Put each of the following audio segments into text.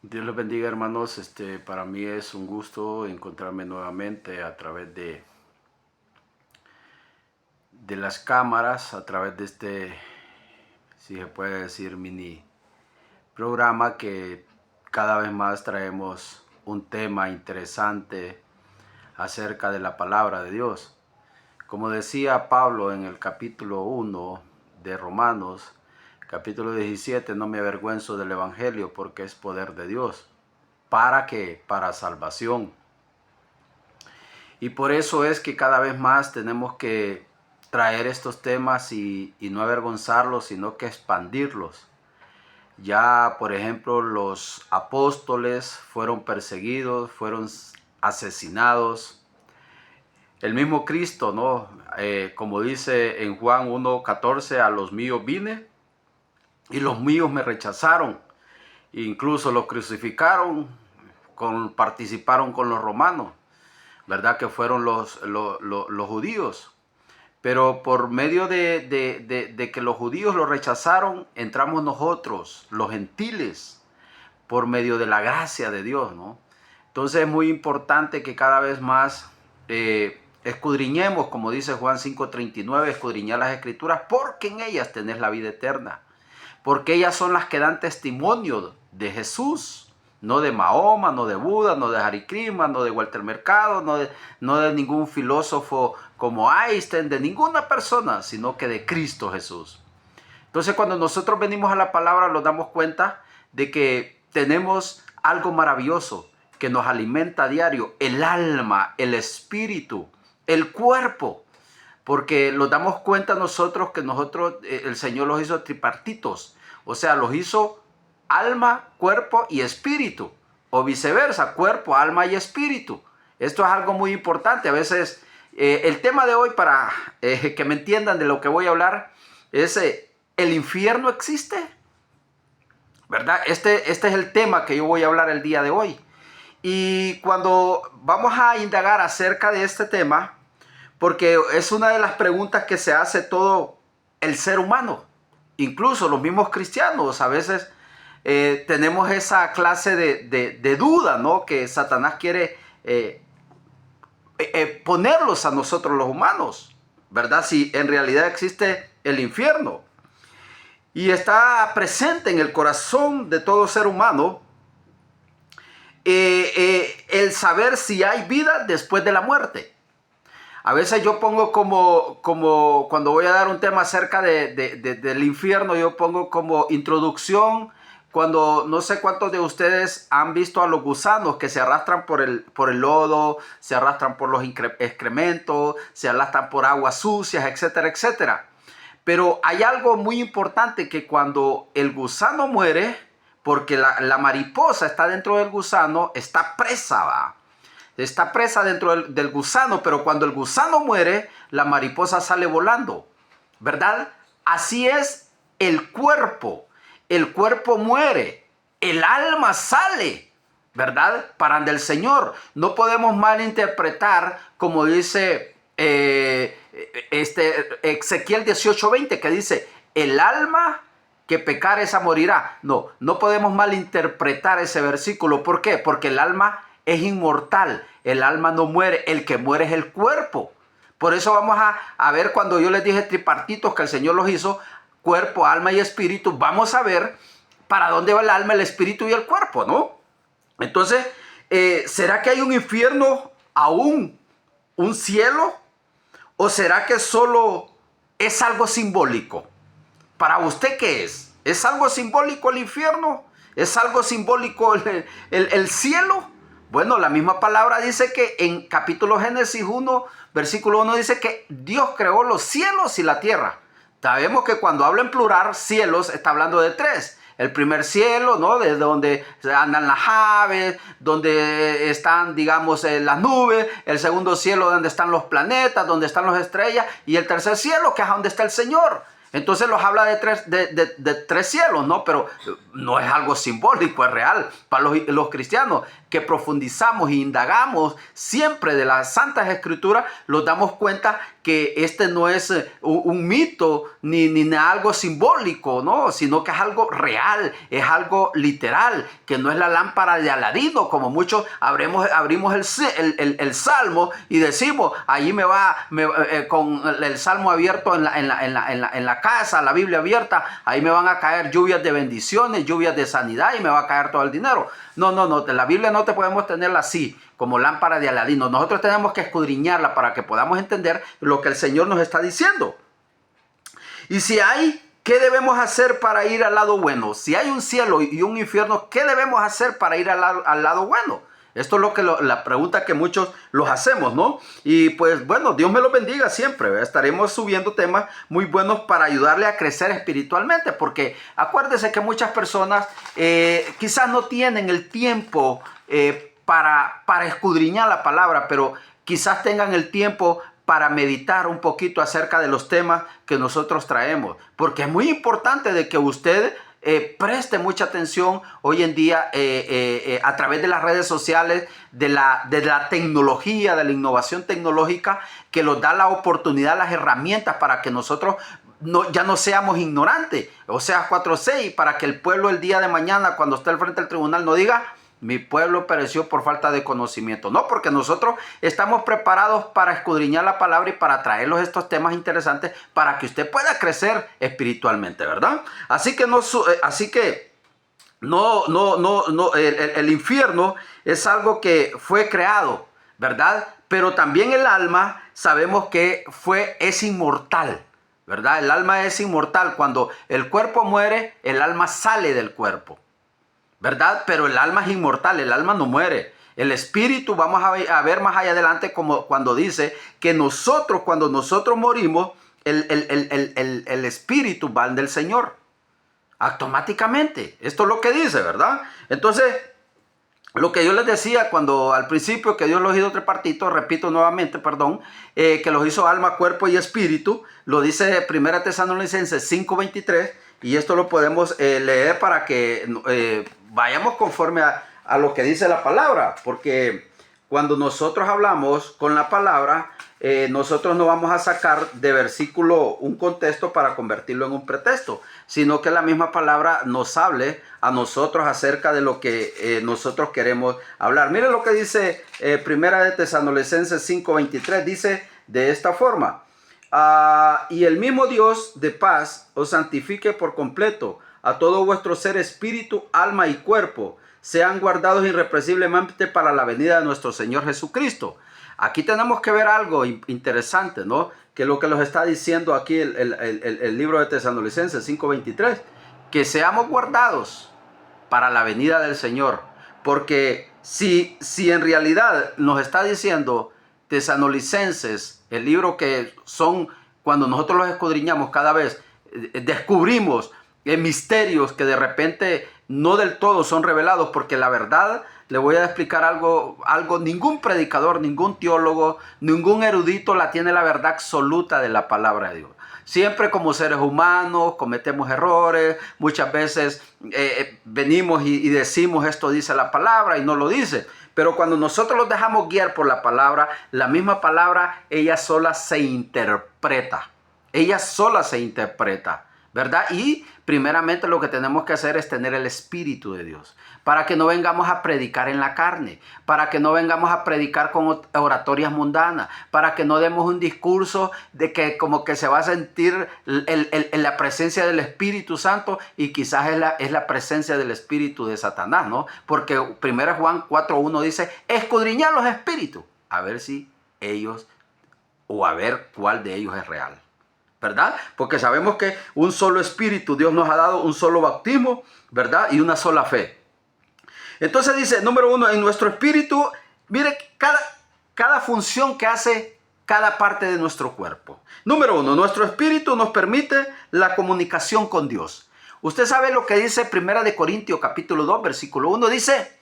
Dios les bendiga, hermanos. Para mí es un gusto encontrarme nuevamente a través de las cámaras, a través de este, si se puede decir, mini programa que cada vez más traemos un tema interesante acerca de la palabra de Dios. Como decía Pablo en el capítulo 1 de Romanos, capítulo 17, no me avergüenzo del evangelio porque es poder de Dios. ¿Para qué? Para salvación. Y por eso es que cada vez más tenemos que traer estos temas y no avergonzarlos, sino que expandirlos. Ya, por ejemplo, los apóstoles fueron perseguidos, fueron asesinados. El mismo Cristo, ¿no? Como dice en Juan 1:14, a los míos vine y los míos me rechazaron. Incluso los crucificaron, participaron con los romanos, ¿verdad? Que fueron los judíos. Pero por medio de que los judíos lo rechazaron, entramos nosotros, los gentiles, por medio de la gracia de Dios, ¿no? Entonces es muy importante que cada vez más escudriñemos, como dice Juan 5:39, escudriñar las escrituras, porque en ellas tenés la vida eterna. Porque ellas son las que dan testimonio de Jesús, no de Mahoma, no de Buda, no de Hare Krishna, no de Walter Mercado, no de ningún filósofo como Einstein, de ninguna persona, sino que de Cristo Jesús. Entonces, cuando nosotros venimos a la palabra, nos damos cuenta de que tenemos algo maravilloso que nos alimenta a diario: el alma, el espíritu, el cuerpo. Porque nos damos cuenta nosotros que el Señor los hizo tripartitos. O sea, los hizo alma, cuerpo y espíritu. O viceversa, cuerpo, alma y espíritu. Esto es algo muy importante. A veces el tema de hoy, para que me entiendan de lo que voy a hablar, es ¿el infierno existe? ¿Verdad? Este es el tema que yo voy a hablar el día de hoy. Y cuando vamos a indagar acerca de este tema, porque es una de las preguntas que se hace todo el ser humano, incluso los mismos cristianos, a veces tenemos esa clase de duda, ¿no? Que Satanás quiere ponerlos a nosotros los humanos, ¿verdad? Si en realidad existe el infierno. Y está presente en el corazón de todo ser humano el saber si hay vida después de la muerte. A veces yo pongo como cuando voy a dar un tema acerca del infierno, yo pongo como introducción, cuando no sé cuántos de ustedes han visto a los gusanos que se arrastran por el lodo, se arrastran por los excrementos, se arrastran por aguas sucias, etcétera, etcétera. Pero hay algo muy importante, que cuando el gusano muere, porque la mariposa está dentro del gusano, está presa, ¿va? Está presa dentro del gusano, pero cuando el gusano muere, la mariposa sale volando, ¿verdad? Así es el cuerpo. El cuerpo muere, el alma sale, ¿verdad? Para del Señor. No podemos malinterpretar, como dice Ezequiel 18:20, que dice, el alma que pecar esa morirá. No podemos malinterpretar ese versículo. ¿Por qué? Porque el alma es inmortal, el alma no muere, el que muere es el cuerpo. Por eso vamos a ver, cuando yo les dije tripartitos, que el Señor los hizo cuerpo, alma y espíritu, vamos a ver para dónde va el alma, el espíritu y el cuerpo, ¿no? Entonces, ¿será que hay un infierno aún, un cielo? ¿O será que solo es algo simbólico? ¿Para usted qué es? ¿Es algo simbólico el infierno? ¿Es algo simbólico el cielo? Bueno, la misma palabra dice que en capítulo Génesis 1, versículo 1, dice que Dios creó los cielos y la tierra. Sabemos que cuando habla en plural, cielos, está hablando de tres. El primer cielo, ¿no? Desde donde andan las aves, donde están, digamos, las nubes. El segundo cielo, donde están los planetas, donde están las estrellas. Y el tercer cielo, que es donde está el Señor. Entonces los habla de tres cielos, ¿no? Pero no es algo simbólico, es real. Para los cristianos que profundizamos e indagamos siempre de las Santas Escrituras, nos damos cuenta que este no es un mito ni algo simbólico, ¿no? Sino que es algo real, es algo literal, que no es la lámpara de Aladino, como muchos abrimos el Salmo y decimos, allí con el Salmo abierto en la casa, la Biblia abierta, ahí me van a caer lluvias de bendiciones, lluvias de sanidad y me va a caer todo el dinero. No, la Biblia no te podemos tenerla así, como lámpara de Aladino. Nosotros tenemos que escudriñarla para que podamos entender lo que el Señor nos está diciendo. Y si hay, ¿qué debemos hacer para ir al lado bueno? Si hay un cielo y un infierno, ¿qué debemos hacer para ir al lado bueno? Esto es la pregunta que muchos los hacemos, ¿no? Y pues bueno, Dios me los bendiga siempre, ¿verdad? Estaremos subiendo temas muy buenos para ayudarle a crecer espiritualmente, porque acuérdese que muchas personas quizás no tienen el tiempo para escudriñar la palabra, pero quizás tengan el tiempo para meditar un poquito acerca de los temas que nosotros traemos, porque es muy importante de que usted preste mucha atención hoy en día a través de las redes sociales, de la tecnología, de la innovación tecnológica, que nos da la oportunidad, las herramientas para que nosotros ya no seamos ignorantes. O sea, 4:6, para que el pueblo el día de mañana, cuando esté al frente del tribunal, no diga: mi pueblo pereció por falta de conocimiento. No, porque nosotros estamos preparados para escudriñar la palabra y para traerlos estos temas interesantes para que usted pueda crecer espiritualmente, ¿verdad? Así que el infierno es algo que fue creado, ¿verdad? Pero también el alma sabemos que es inmortal, ¿verdad? El alma es inmortal. Cuando el cuerpo muere, el alma sale del cuerpo, ¿verdad? Pero el alma es inmortal, el alma no muere. El espíritu, vamos a ver más allá adelante, como cuando dice que cuando nosotros morimos, el espíritu va del Señor. Automáticamente. Esto es lo que dice, ¿verdad? Entonces, lo que yo les decía al principio, que Dios los hizo tripartitos, repito nuevamente, que los hizo alma, cuerpo y espíritu, lo dice 1 Tesalonicenses 5:23, y esto lo podemos leer para que vayamos conforme a lo que dice la palabra, porque cuando nosotros hablamos con la palabra, nosotros no vamos a sacar de versículo un contexto para convertirlo en un pretexto, sino que la misma palabra nos hable a nosotros acerca de lo que nosotros queremos hablar. Miren lo que dice 1 Tesalonicenses 5:23, dice de esta forma: y el mismo Dios de paz os santifique por completo, a todo vuestro ser, espíritu, alma y cuerpo, sean guardados irrepresiblemente para la venida de nuestro Señor Jesucristo. Aquí tenemos que ver algo interesante, ¿no? Que es lo que nos está diciendo aquí el libro de Tesalonicenses 5:23, que seamos guardados para la venida del Señor. Porque si en realidad nos está diciendo Tesalonicenses, el libro que son, cuando nosotros los escudriñamos cada vez, descubrimos misterios que de repente no del todo son revelados, porque la verdad, le voy a explicar algo, ningún predicador, ningún teólogo, ningún erudito tiene la verdad absoluta de la palabra de Dios. Siempre como seres humanos cometemos errores, muchas veces venimos y decimos esto dice la palabra y no lo dice. Pero cuando nosotros los dejamos guiar por la palabra, la misma palabra, ella sola se interpreta. Ella sola se interpreta, ¿verdad? Y primeramente lo que tenemos que hacer es tener el Espíritu de Dios, para que no vengamos a predicar en la carne, para que no vengamos a predicar con oratorias mundanas, para que no demos un discurso de que como que se va a sentir la presencia del Espíritu Santo y quizás es la presencia del espíritu de Satanás, ¿no? Porque 1 Juan 4:1 dice: escudriñad los espíritus, a ver si ellos, o a ver cuál de ellos es real, ¿verdad? Porque sabemos que un solo espíritu Dios nos ha dado, un solo bautismo, ¿verdad? Y una sola fe. Entonces dice, número 1, en nuestro espíritu, mire cada función que hace cada parte de nuestro cuerpo. Número 1, nuestro espíritu nos permite la comunicación con Dios. Usted sabe lo que dice 1 Corintios capítulo 2, versículo 1, dice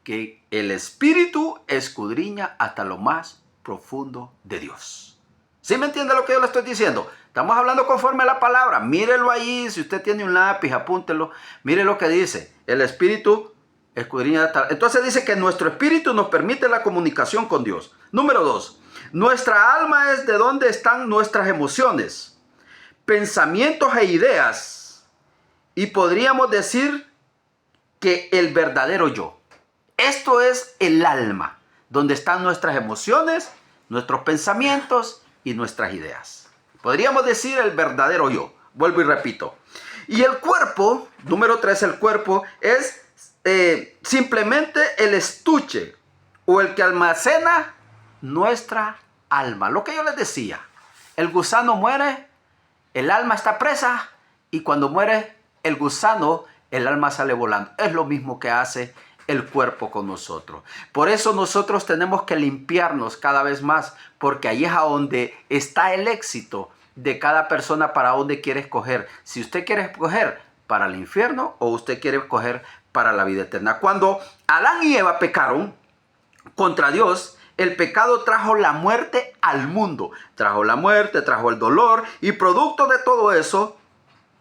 que el espíritu escudriña hasta lo más profundo de Dios. ¿Sí me entiende lo que yo le estoy diciendo? Estamos hablando conforme a la palabra. Mírelo ahí, si usted tiene un lápiz, apúntelo. Mire lo que dice, el espíritu escudriña hasta... Entonces dice que nuestro espíritu nos permite la comunicación con Dios. Número 2, Nuestra alma es de donde están nuestras emociones, pensamientos e ideas. Y podríamos decir que el verdadero yo. Esto es el alma, donde están nuestras emociones, nuestros pensamientos y nuestras ideas. Podríamos decir el verdadero yo. Vuelvo y repito. Y el cuerpo, número 3, el cuerpo es simplemente el estuche o el que almacena nuestra alma. Lo que yo les decía, el gusano muere, el alma está presa y cuando muere el gusano, el alma sale volando. Es lo mismo que hace el cuerpo con nosotros. Por eso nosotros tenemos que limpiarnos cada vez más, porque ahí es a donde está el éxito de cada persona para dónde quiere escoger. Si usted quiere escoger para el infierno o usted quiere escoger para la vida eterna. Cuando Adán y Eva pecaron contra Dios, el pecado trajo la muerte al mundo. Trajo la muerte, trajo el dolor y producto de todo eso,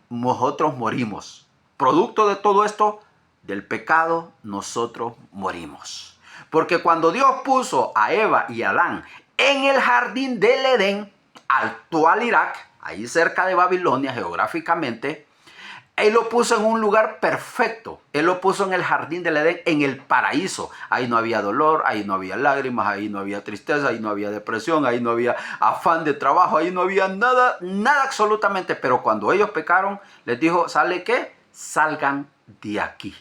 nosotros morimos. Producto de todo esto, del pecado, nosotros morimos. Porque cuando Dios puso a Eva y a Adán en el jardín del Edén, actual Irak, ahí cerca de Babilonia geográficamente, Él lo puso en un lugar perfecto. Él lo puso en el jardín del Edén, en el paraíso. Ahí no había dolor, ahí no había lágrimas, ahí no había tristeza, ahí no había depresión, ahí no había afán de trabajo, ahí no había nada, nada absolutamente. Pero cuando ellos pecaron, les dijo, ¿sale qué? Salgan de aquí.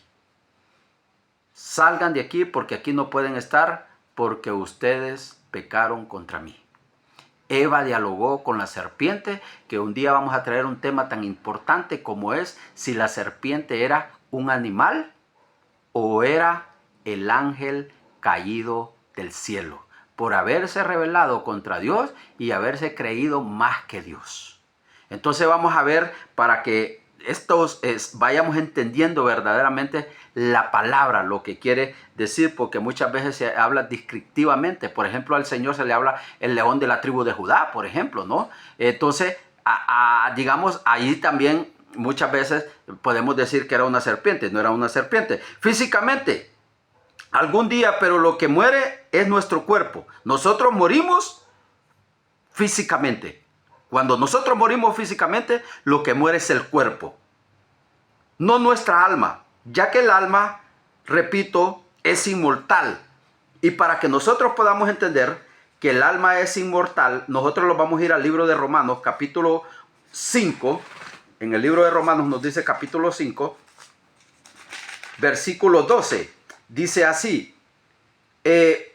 Salgan de aquí porque aquí no pueden estar porque ustedes pecaron contra mí. Eva dialogó con la serpiente, que un día vamos a traer un tema tan importante como es si la serpiente era un animal o era el ángel caído del cielo, por haberse rebelado contra Dios y haberse creído más que Dios. Entonces vamos a ver para que vayamos entendiendo verdaderamente la palabra, lo que quiere decir, porque muchas veces se habla descriptivamente. Por ejemplo, al Señor se le habla el león de la tribu de Judá, por ejemplo, ¿no? Entonces, digamos, ahí también muchas veces podemos decir que era una serpiente, no era una serpiente. Físicamente, algún día, pero lo que muere es nuestro cuerpo. Nosotros morimos físicamente. Cuando nosotros morimos físicamente, lo que muere es el cuerpo, no nuestra alma, ya que el alma, repito, es inmortal. Y para que nosotros podamos entender que el alma es inmortal, nosotros lo vamos a ir al libro de Romanos, capítulo 5. En el libro de Romanos nos dice capítulo 5, versículo 12. Dice así,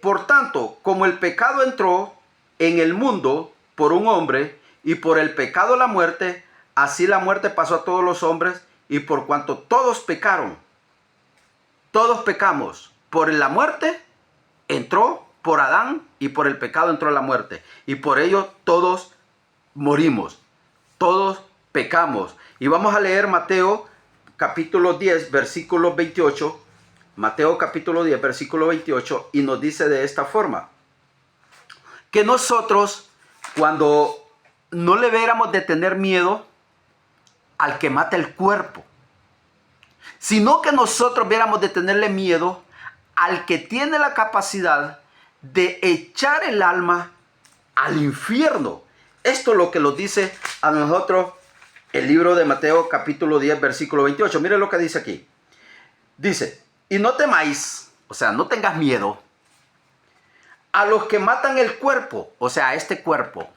por tanto, como el pecado entró en el mundo por un hombre, y por el pecado la muerte, así la muerte pasó a todos los hombres, y por cuanto todos pecaron, todos pecamos, por la muerte entró por Adán, y por el pecado entró la muerte, y por ello todos morimos, todos pecamos. Y vamos a leer Mateo capítulo 10, versículo 28, Mateo capítulo 10, versículo 28, y nos dice de esta forma, que nosotros cuando no le debiéramos de tener miedo al que mata el cuerpo, sino que nosotros viéramos de tenerle miedo al que tiene la capacidad de echar el alma al infierno. Esto es lo que nos dice a nosotros el libro de Mateo capítulo 10 versículo 28. Miren lo que dice aquí. Dice, y no temáis, o sea, no tengas miedo a los que matan el cuerpo, o sea, este cuerpo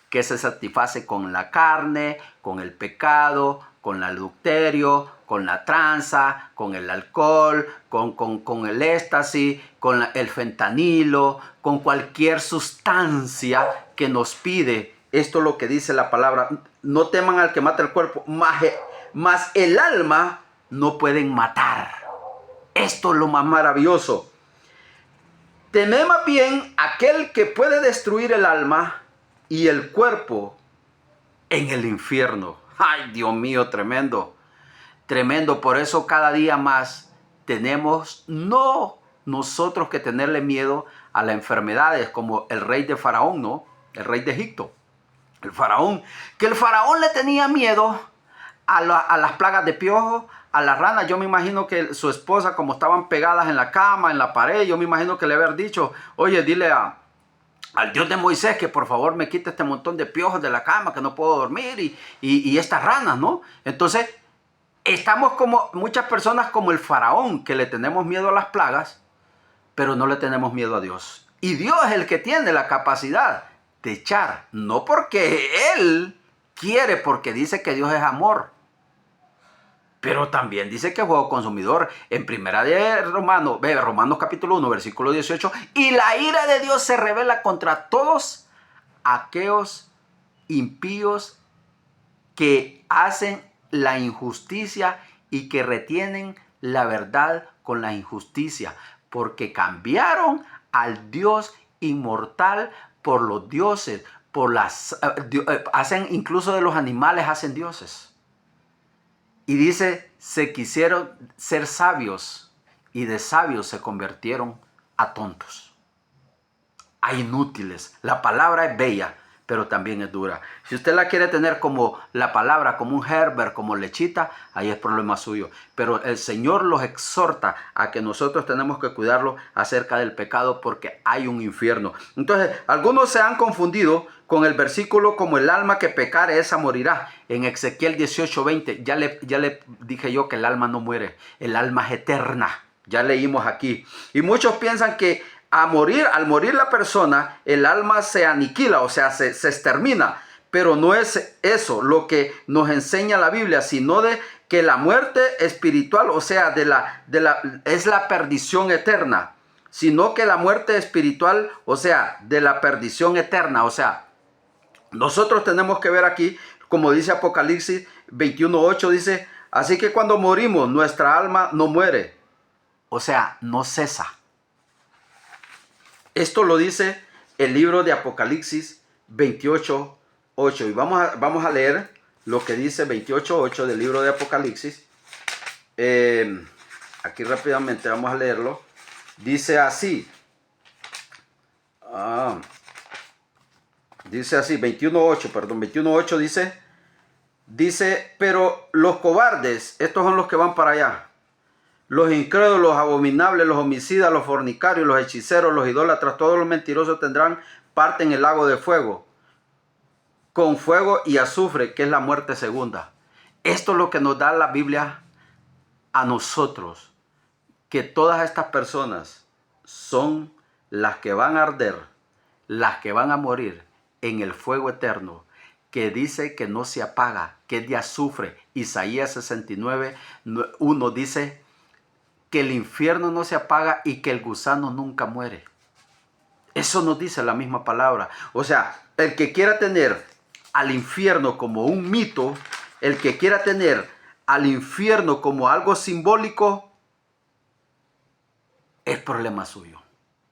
que se satisface con la carne, con el pecado, con el adulterio, con la tranza, con el alcohol, con el éxtasis, con el fentanilo, con cualquier sustancia que nos pide. Esto es lo que dice la palabra. No teman al que mata el cuerpo, mas el alma no pueden matar. Esto es lo más maravilloso. Temed más bien aquel que puede destruir el alma y el cuerpo en el infierno. Ay, Dios mío, tremendo. Tremendo. Por eso cada día más tenemos no nosotros que tenerle miedo a las enfermedades, como el rey de Faraón, ¿no? El rey de Egipto. El faraón. Que el faraón le tenía miedo a las plagas de piojo, a las ranas. Yo me imagino que su esposa, como estaban pegadas en la cama, en la pared, yo me imagino que le había dicho, oye, dile a al Dios de Moisés que por favor me quite este montón de piojos de la cama, que no puedo dormir y estas ranas, ¿no? Entonces, estamos como muchas personas como el faraón, que le tenemos miedo a las plagas, pero no le tenemos miedo a Dios. Y Dios es el que tiene la capacidad de echar, no porque Él quiere, porque dice que Dios es amor, pero también dice que es fuego consumidor. En primera de Romanos capítulo 1, versículo 18, y la ira de Dios se revela contra todos aquellos impíos que hacen la injusticia y que retienen la verdad con la injusticia, porque cambiaron al Dios inmortal por los dioses, hacen incluso de los animales, hacen dioses. Y dice, se quisieron ser sabios y de sabios se convirtieron a tontos, a inútiles. La palabra es bella, pero también es dura. Si usted la quiere tener como la palabra, como un Herbert, como lechita, ahí es problema suyo. Pero el Señor los exhorta a que nosotros tenemos que cuidarlo acerca del pecado, porque hay un infierno. Entonces, algunos se han confundido con el versículo como el alma que pecare, esa morirá. En Ezequiel 18:20, ya le dije yo que el alma no muere, el alma es eterna. Ya leímos aquí. Y muchos piensan que al morir la persona, el alma se aniquila, o sea, se extermina. Pero no es eso lo que nos enseña la Biblia, sino de que la muerte espiritual, o sea, es la perdición eterna. Sino que la muerte espiritual, o sea, de la perdición eterna. O sea, nosotros tenemos que ver aquí, como dice Apocalipsis 21:8, dice, así que cuando morimos, nuestra alma no muere. O sea, no cesa. Esto lo dice el libro de Apocalipsis 28:8. Y vamos a leer lo que dice 28:8 del libro de Apocalipsis. Aquí rápidamente vamos a leerlo. Dice así. Dice así, 21:8 dice, pero los cobardes, estos son los que van para allá. Los incrédulos, los abominables, los homicidas, los fornicarios, los hechiceros, los idólatras, todos los mentirosos tendrán parte en el lago de fuego, con fuego y azufre, que es la muerte segunda. Esto es lo que nos da la Biblia a nosotros, que todas estas personas son las que van a arder, las que van a morir en el fuego eterno, que dice que no se apaga, que es de azufre. Isaías 69:1 dice que el infierno no se apaga y que el gusano nunca muere. Eso nos dice la misma palabra. O sea, el que quiera tener al infierno como un mito, el que quiera tener al infierno como algo simbólico, es problema suyo.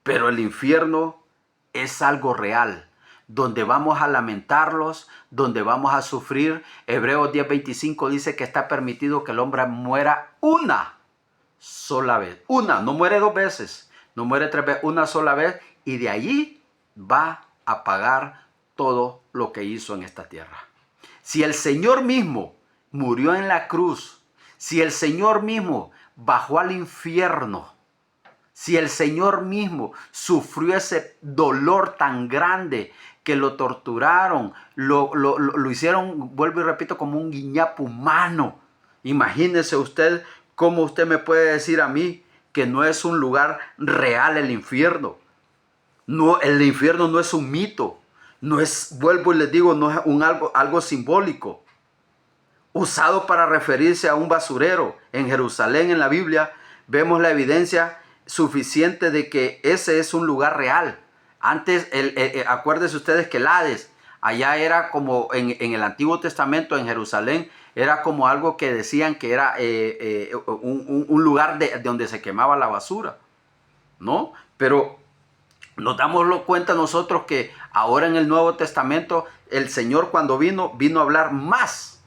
Pero el infierno es algo real, donde vamos a lamentarlos, donde vamos a sufrir. Hebreos 10:25 dice que está permitido que el hombre muera una sola vez. Una, no muere dos veces, no muere tres veces, una sola vez, y de allí va a pagar todo lo que hizo en esta tierra. Si el Señor mismo murió en la cruz, si el Señor mismo bajó al infierno, si el Señor mismo sufrió ese dolor tan grande que lo torturaron, lo hicieron, vuelvo y repito, como un guiñapo humano. Imagínese usted cómo usted me puede decir a mí que no es un lugar real el infierno. No, el infierno no es un mito. No es, vuelvo y les digo, no es algo simbólico, usado para referirse a un basurero. En Jerusalén, en la Biblia, vemos la evidencia suficiente de que ese es un lugar real. Antes, acuérdense ustedes que el Hades, allá era como en el Antiguo Testamento, en Jerusalén, era como algo que decían que era un lugar de donde se quemaba la basura, ¿no? Pero nos damos cuenta nosotros que ahora en el Nuevo Testamento, el Señor cuando vino a hablar más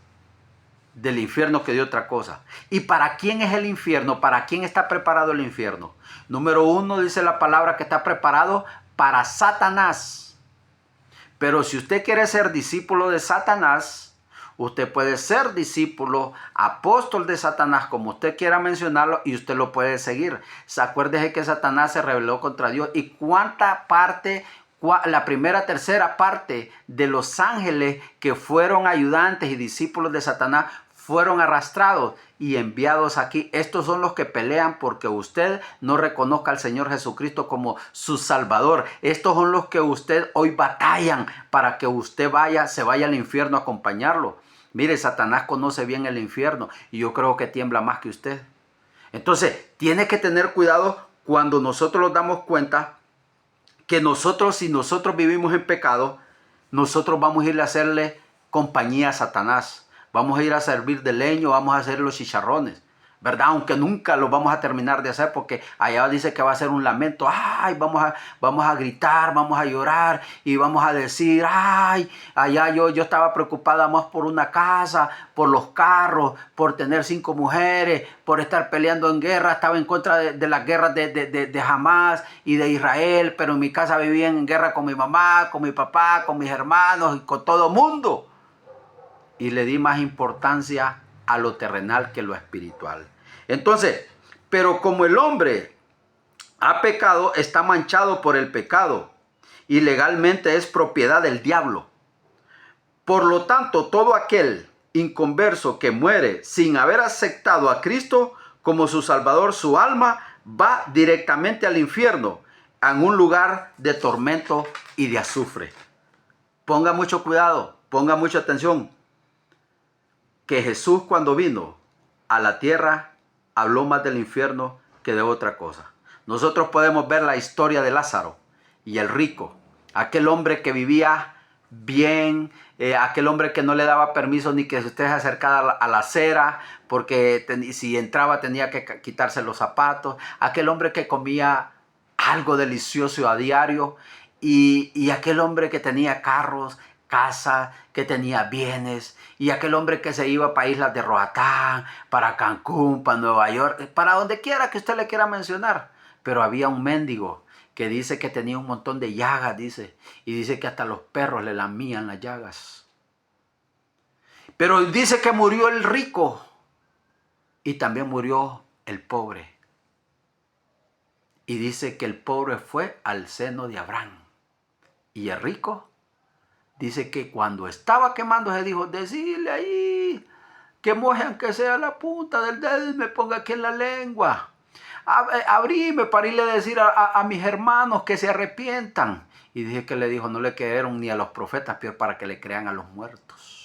del infierno que de otra cosa. ¿Y para quién es el infierno? ¿Para quién está preparado el infierno? Número 1, dice la palabra que está preparado para Satanás. Pero si usted quiere ser discípulo de Satanás, usted puede ser discípulo, apóstol de Satanás, como usted quiera mencionarlo, y usted lo puede seguir. Acuérdese que Satanás se rebeló contra Dios. ¿Y la primera tercera parte de los ángeles que fueron ayudantes y discípulos de Satanás fueron arrastrados y enviados aquí. Estos son los que pelean porque usted no reconozca al Señor Jesucristo como su Salvador. Estos son los que usted hoy batallan para que usted se vaya al infierno a acompañarlo. Mire, Satanás conoce bien el infierno y yo creo que tiembla más que usted. Entonces, tiene que tener cuidado cuando nosotros nos damos cuenta que nosotros, si nosotros vivimos en pecado, nosotros vamos a ir a hacerle compañía a Satanás. Vamos a ir a servir de leño, vamos a hacer los chicharrones, ¿verdad? Aunque nunca lo vamos a terminar de hacer porque allá dice que va a ser un lamento. Ay, vamos a gritar, vamos a llorar y vamos a decir, ay, allá yo estaba preocupada más por una casa, por los carros, por tener 5 mujeres, por estar peleando en guerra. Estaba en contra de las guerras de Hamas y de Israel, pero en mi casa vivían en guerra con mi mamá, con mi papá, con mis hermanos y con todo el mundo. Y le di más importancia a lo terrenal que lo espiritual. Entonces, pero como el hombre ha pecado, está manchado por el pecado y legalmente es propiedad del diablo. Por lo tanto, todo aquel inconverso que muere sin haber aceptado a Cristo como su Salvador, su alma va directamente al infierno, en un lugar de tormento y de azufre. Ponga mucho cuidado, ponga mucha atención. Que Jesús, cuando vino a la tierra, habló más del infierno que de otra cosa. Nosotros podemos ver la historia de Lázaro y el rico, aquel hombre que vivía bien, aquel hombre que no le daba permiso ni que usted se acercara a la acera, porque si entraba tenía que quitarse los zapatos, aquel hombre que comía algo delicioso a diario y aquel hombre que tenía carros, casa, que tenía bienes, y aquel hombre que se iba para islas de Roatán, para Cancún, para Nueva York, para donde quiera que usted le quiera mencionar. Pero había un mendigo que dice que tenía un montón de llagas, dice, y dice que hasta los perros le lamían las llagas. Pero dice que murió el rico y también murió el pobre. Y dice que el pobre fue al seno de Abraham y el rico dice que cuando estaba quemándose dijo, decirle ahí que moje aunque sea la punta del dedo y me ponga aquí en la lengua. Abríme para irle a decir a mis hermanos que se arrepientan. Y dije que le dijo, no le creyeron ni a los profetas, peor para que le crean a los muertos.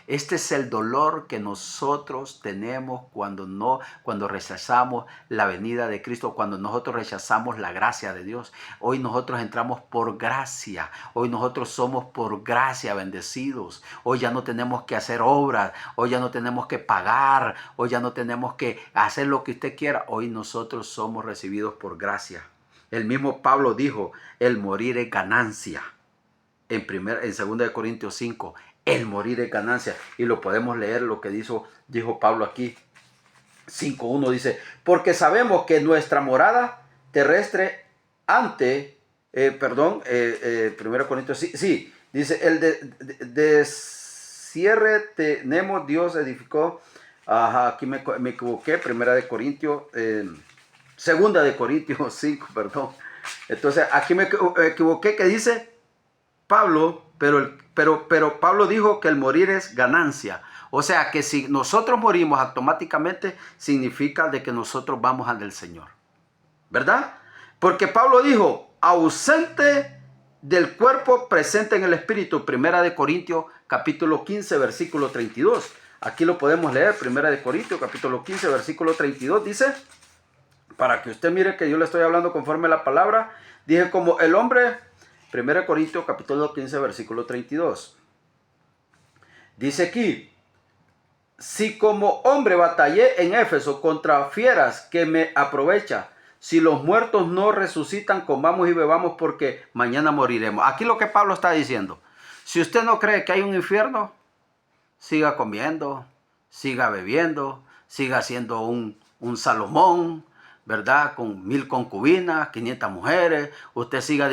Este es el dolor que nosotros tenemos cuando rechazamos la venida de Cristo, cuando nosotros rechazamos la gracia de Dios. Hoy nosotros entramos por gracia, hoy nosotros somos por gracia bendecidos. Hoy ya no tenemos que hacer obras, hoy ya no tenemos que pagar, hoy ya no tenemos que hacer lo que usted quiera. Hoy nosotros somos recibidos por gracia. El mismo Pablo dijo, el morir es ganancia. En 2 Corintios 5, el morir es ganancia. Y lo podemos leer lo que dijo Pablo aquí. 5.1 dice, porque sabemos que nuestra morada terrestre 1 Corintios, sí, dice, el de cierre tenemos, Dios edificó, aquí me equivoqué, 2 Corintios 5, perdón. Entonces, aquí me equivoqué que dice Pablo, pero Pablo dijo que el morir es ganancia. O sea que si nosotros morimos automáticamente significa de que nosotros vamos al del Señor. ¿Verdad? Porque Pablo dijo, ausente del cuerpo, presente en el espíritu. 1 Corintios capítulo 15, versículo 32. Aquí lo podemos leer. 1 Corintios capítulo 15, versículo 32 dice, para que usted mire que yo le estoy hablando conforme a la palabra. Dije como el hombre, 1 Corintios capítulo 15, versículo 32. Dice aquí, si como hombre batallé en Éfeso contra fieras que me aprovecha, si los muertos no resucitan, comamos y bebamos porque mañana moriremos. Aquí lo que Pablo está diciendo. Si usted no cree que hay un infierno, siga comiendo, siga bebiendo, siga siendo un Salomón, ¿verdad? Con 1000 concubinas, 500 mujeres. Usted siga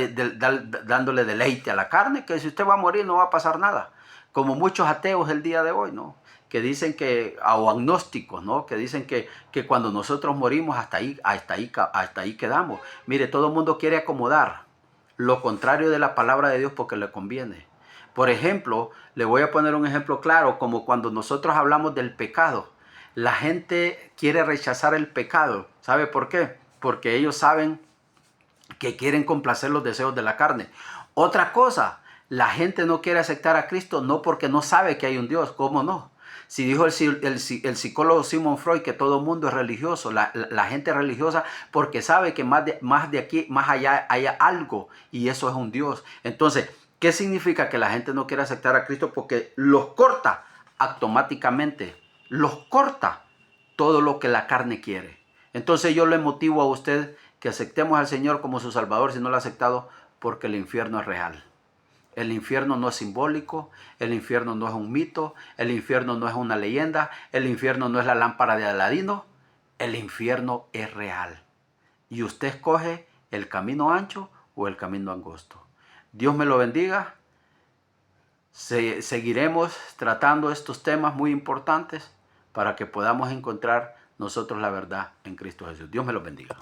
dándole deleite a la carne, que si usted va a morir no va a pasar nada. Como muchos ateos el día de hoy, ¿no? Que dicen que, o agnósticos, ¿no? Que dicen que cuando nosotros morimos hasta ahí quedamos. Mire, todo el mundo quiere acomodar. lo contrario de la palabra de Dios porque le conviene. Por ejemplo, le voy a poner un ejemplo claro, como cuando nosotros hablamos del pecado. La gente quiere rechazar el pecado. ¿Sabe por qué? Porque ellos saben que quieren complacer los deseos de la carne. Otra cosa, la gente no quiere aceptar a Cristo no porque no sabe que hay un Dios. ¿Cómo no? Si dijo el psicólogo Sigmund Freud que todo mundo es religioso, la gente es religiosa porque sabe que más de aquí, más allá hay algo y eso es un Dios. Entonces, ¿qué significa que la gente no quiere aceptar a Cristo? Porque los corta automáticamente, los corta todo lo que la carne quiere. Entonces yo le motivo a usted que aceptemos al Señor como su Salvador si no lo ha aceptado, porque el infierno es real. El infierno no es simbólico, el infierno no es un mito, el infierno no es una leyenda, el infierno no es la lámpara de Aladino, el infierno es real. Y usted escoge el camino ancho o el camino angosto. Dios me lo bendiga. Seguiremos tratando estos temas muy importantes para que podamos encontrar nosotros la verdad en Cristo Jesús. Dios me lo bendiga.